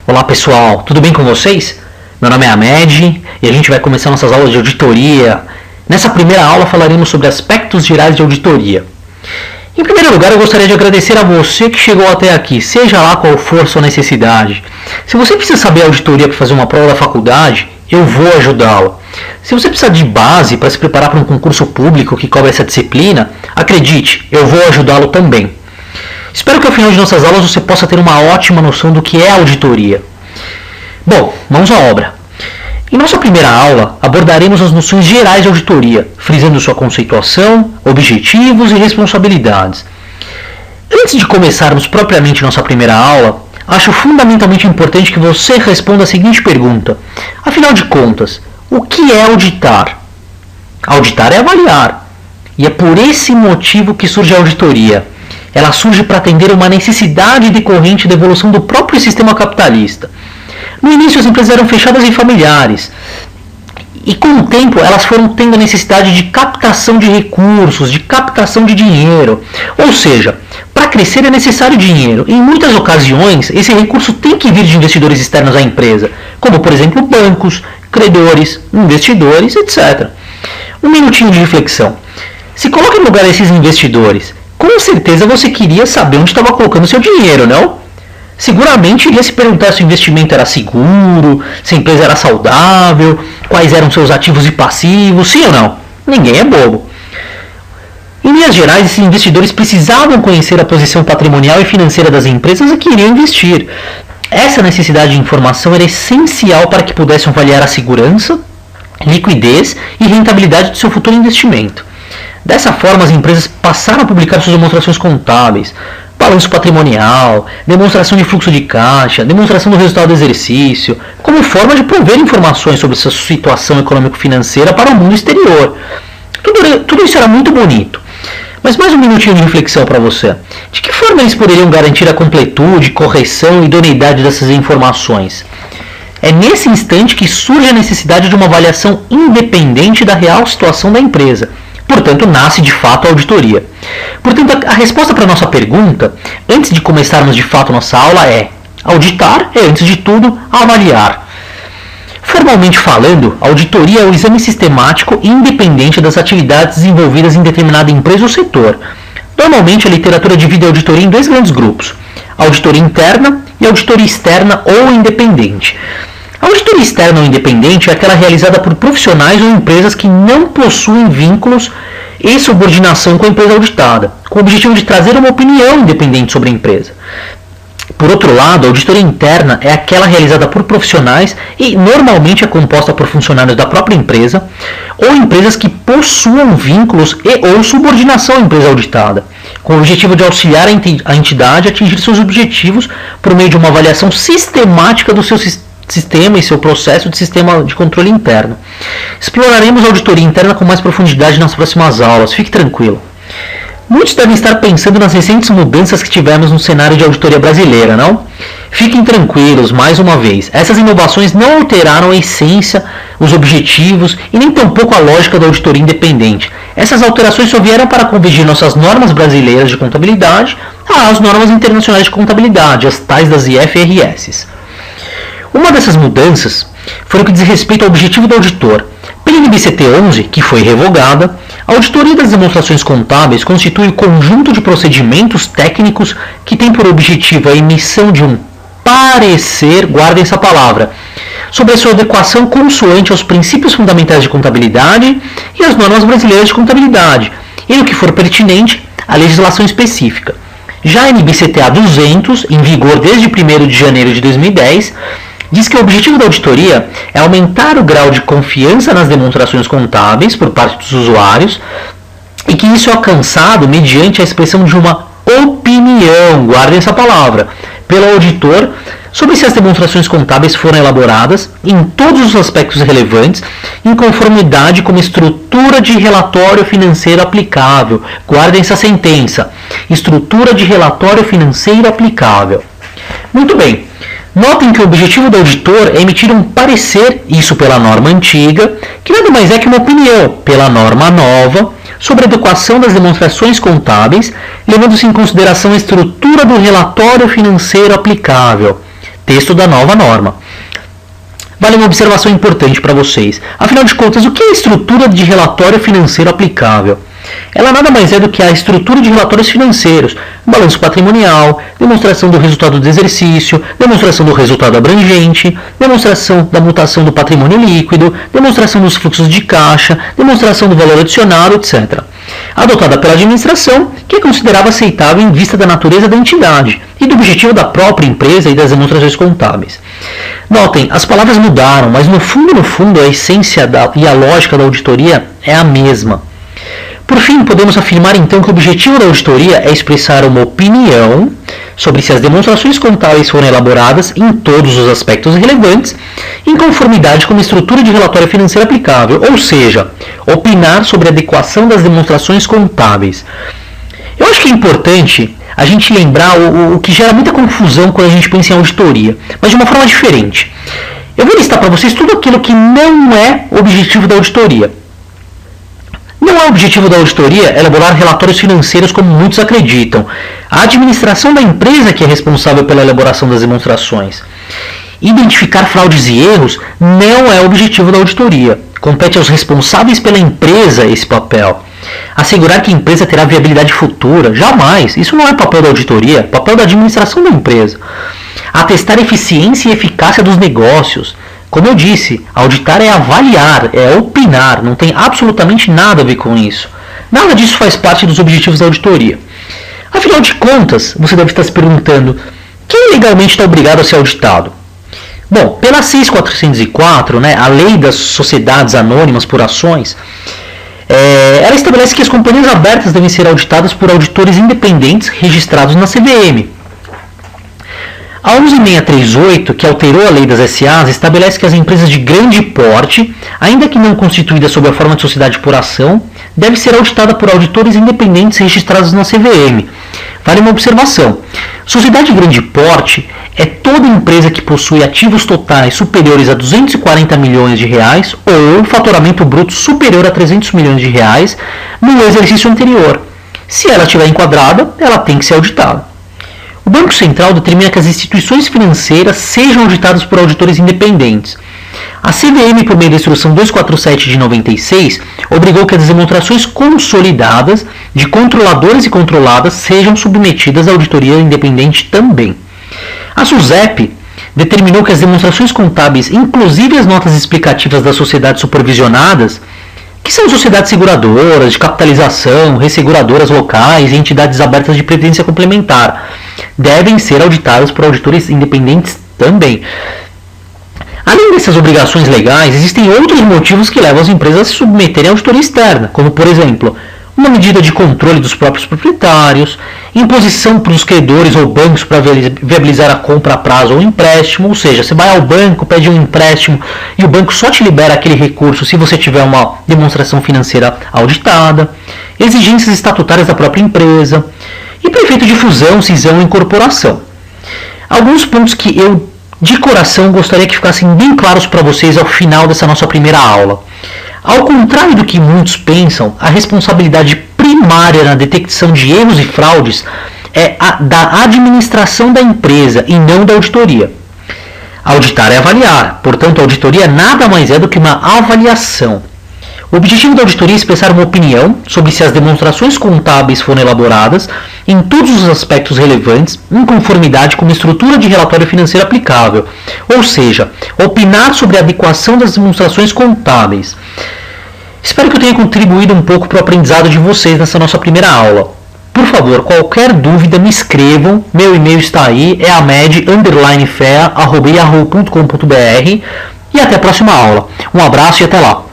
Olá pessoal, tudo bem com vocês? Meu nome é Ahmed e a gente vai começar nossas aulas de auditoria. Nessa primeira aula falaremos sobre aspectos gerais de auditoria. Em primeiro lugar, eu gostaria de agradecer a você que chegou até aqui, seja lá qual for sua necessidade. Se você precisa saber auditoria para fazer uma prova da faculdade, eu vou ajudá-lo. Se você precisa de base para se preparar para um concurso público que cobre essa disciplina, acredite, eu vou ajudá-lo também. Espero que ao final de nossas aulas você possa ter uma ótima noção do que é auditoria. Bom, mãos à obra. Em nossa primeira aula, abordaremos as noções gerais de auditoria, frisando sua conceituação, objetivos e responsabilidades. Antes de começarmos propriamente nossa primeira aula, acho fundamentalmente importante que você responda a seguinte pergunta. Afinal de contas, o que é auditar? Auditar é avaliar. E é por esse motivo que surge a auditoria. Ela surge para atender uma necessidade decorrente da evolução do próprio sistema capitalista. No início, as empresas eram fechadas e familiares. E com o tempo, elas foram tendo a necessidade de captação de recursos, de captação de dinheiro. Ou seja, para crescer é necessário dinheiro. Em muitas ocasiões, esse recurso tem que vir de investidores externos à empresa, como, por exemplo, bancos, credores, investidores, etc. Um minutinho de reflexão. Se coloque no lugar desses investidores. Com certeza você queria saber onde estava colocando seu dinheiro, não? Seguramente iria se perguntar se o investimento era seguro, se a empresa era saudável, quais eram seus ativos e passivos, sim ou não? Ninguém é bobo. Em linhas gerais, esses investidores precisavam conhecer a posição patrimonial e financeira das empresas a que iriam investir. Essa necessidade de informação era essencial para que pudessem avaliar a segurança, liquidez e rentabilidade do seu futuro investimento. Dessa forma, as empresas passaram a publicar suas demonstrações contábeis, balanço patrimonial, demonstração de fluxo de caixa, demonstração do resultado do exercício, como forma de prover informações sobre sua situação econômico-financeira para o mundo exterior. Tudo isso era muito bonito. Mas mais um minutinho de reflexão para você. De que forma eles poderiam garantir a completude, correção e idoneidade dessas informações? É nesse instante que surge a necessidade de uma avaliação independente da real situação da empresa. Portanto, nasce de fato a auditoria. Portanto, a resposta para a nossa pergunta, antes de começarmos de fato nossa aula, é: auditar é, antes de tudo, avaliar. Formalmente falando, a auditoria é o exame sistemático e independente das atividades desenvolvidas em determinada empresa ou setor. Normalmente, a literatura divide a auditoria em dois grandes grupos: a auditoria interna e a auditoria externa ou independente. A auditoria externa ou independente é aquela realizada por profissionais ou empresas que não possuem vínculos e subordinação com a empresa auditada, com o objetivo de trazer uma opinião independente sobre a empresa. Por outro lado, a auditoria interna é aquela realizada por profissionais e normalmente é composta por funcionários da própria empresa ou empresas que possuam vínculos e ou subordinação à empresa auditada, com o objetivo de auxiliar a entidade a atingir seus objetivos por meio de uma avaliação sistemática do seu sistema e seu processo de sistema de controle interno. Exploraremos a auditoria interna com mais profundidade nas próximas aulas, fique tranquilo. Muitos devem estar pensando nas recentes mudanças que tivemos no cenário de auditoria brasileira, não? Fiquem tranquilos, mais uma vez, essas inovações não alteraram a essência, os objetivos e nem tampouco a lógica da auditoria independente. Essas alterações só vieram para convergir nossas normas brasileiras de contabilidade às normas internacionais de contabilidade, as tais das IFRS. Uma dessas mudanças foi o que diz respeito ao objetivo do auditor. Pela NBCT 11, que foi revogada, a auditoria das demonstrações contábeis constitui o conjunto de procedimentos técnicos que tem por objetivo a emissão de um parecer, guardem essa palavra, sobre a sua adequação consoante aos princípios fundamentais de contabilidade e às normas brasileiras de contabilidade, e no que for pertinente, a legislação específica. Já a NBCTA 200, em vigor desde 1º de janeiro de 2010, diz que o objetivo da auditoria é aumentar o grau de confiança nas demonstrações contábeis por parte dos usuários e que isso é alcançado mediante a expressão de uma opinião, guardem essa palavra, pelo auditor sobre se as demonstrações contábeis foram elaboradas em todos os aspectos relevantes em conformidade com a estrutura de relatório financeiro aplicável. Guardem essa sentença, estrutura de relatório financeiro aplicável. Muito bem. Notem que o objetivo do auditor é emitir um parecer, isso pela norma antiga, que nada mais é que uma opinião, pela norma nova, sobre a adequação das demonstrações contábeis, levando-se em consideração a estrutura do relatório financeiro aplicável. texto da nova norma. Vale uma observação importante para vocês. Afinal de contas, o que é a estrutura de relatório financeiro aplicável? Ela nada mais é do que a estrutura de relatórios financeiros, balanço patrimonial, demonstração do resultado do exercício, demonstração do resultado abrangente, demonstração da mutação do patrimônio líquido, demonstração dos fluxos de caixa, demonstração do valor adicionado, etc. Adotada pela administração, que é considerada aceitável em vista da natureza da entidade e do objetivo da própria empresa e das demonstrações contábeis. Notem, as palavras mudaram, mas no fundo, a essência e a lógica da auditoria é a mesma. Por fim, podemos afirmar então que o objetivo da auditoria é expressar uma opinião sobre se as demonstrações contábeis foram elaboradas em todos os aspectos relevantes, em conformidade com a estrutura de relatório financeiro aplicável, ou seja, opinar sobre a adequação das demonstrações contábeis. Eu acho que é importante a gente lembrar o que gera muita confusão quando a gente pensa em auditoria, mas de uma forma diferente. Eu vou listar para vocês tudo aquilo que não é objetivo da auditoria. Não é o objetivo da auditoria elaborar relatórios financeiros como muitos acreditam. A administração da empresa que é responsável pela elaboração das demonstrações. Identificar fraudes e erros não é o objetivo da auditoria. Compete aos responsáveis pela empresa esse papel. Assegurar que a empresa terá viabilidade futura, jamais. Isso não é papel da auditoria, é papel da administração da empresa. Atestar eficiência e eficácia dos negócios. Como eu disse, auditar é avaliar, é opinar, não tem absolutamente nada a ver com isso. Nada disso faz parte dos objetivos da auditoria. Afinal de contas, você deve estar se perguntando, quem legalmente está obrigado a ser auditado? Bom, pela 6.404, a Lei das Sociedades Anônimas por Ações, ela estabelece que as companhias abertas devem ser auditadas por auditores independentes registrados na CVM. A 11.638, que alterou a lei das SAs, estabelece que as empresas de grande porte, ainda que não constituídas sob a forma de sociedade por ação, devem ser auditadas por auditores independentes registrados na CVM. Vale uma observação. Sociedade de grande porte é toda empresa que possui ativos totais superiores a 240 milhões de reais ou faturamento bruto superior a 300 milhões de reais no exercício anterior. Se ela estiver enquadrada, ela tem que ser auditada. O Banco Central determina que as instituições financeiras sejam auditadas por auditores independentes. A CVM, por meio da Instrução 247 de 96, obrigou que as demonstrações consolidadas de controladores e controladas sejam submetidas à auditoria independente também. A SUSEP determinou que as demonstrações contábeis, inclusive as notas explicativas das sociedades supervisionadas, que são sociedades seguradoras, de capitalização, resseguradoras locais e entidades abertas de previdência complementar, devem ser auditadas por auditores independentes também. Além dessas obrigações legais, existem outros motivos que levam as empresas a se submeterem à auditoria externa, como, por exemplo, uma medida de controle dos próprios proprietários, imposição para os credores ou bancos para viabilizar a compra a prazo ou empréstimo, ou seja, você vai ao banco, pede um empréstimo e o banco só te libera aquele recurso se você tiver uma demonstração financeira auditada, exigências estatutárias da própria empresa e para efeito de fusão, cisão e incorporação. Alguns pontos que eu, de coração, gostaria que ficassem bem claros para vocês ao final dessa nossa primeira aula. Ao contrário do que muitos pensam, a responsabilidade primária na detecção de erros e fraudes é a da administração da empresa e não da auditoria. Auditar é avaliar, portanto a auditoria nada mais é do que uma avaliação. O objetivo da auditoria é expressar uma opinião sobre se as demonstrações contábeis foram elaboradas em todos os aspectos relevantes em conformidade com uma estrutura de relatório financeiro aplicável, ou seja, opinar sobre a adequação das demonstrações contábeis. Espero que eu tenha contribuído um pouco para o aprendizado de vocês nessa nossa primeira aula. Por favor, qualquer dúvida me escrevam, meu e-mail está aí, é amed_fea@yahoo.com.br e até a próxima aula. Um abraço e até lá!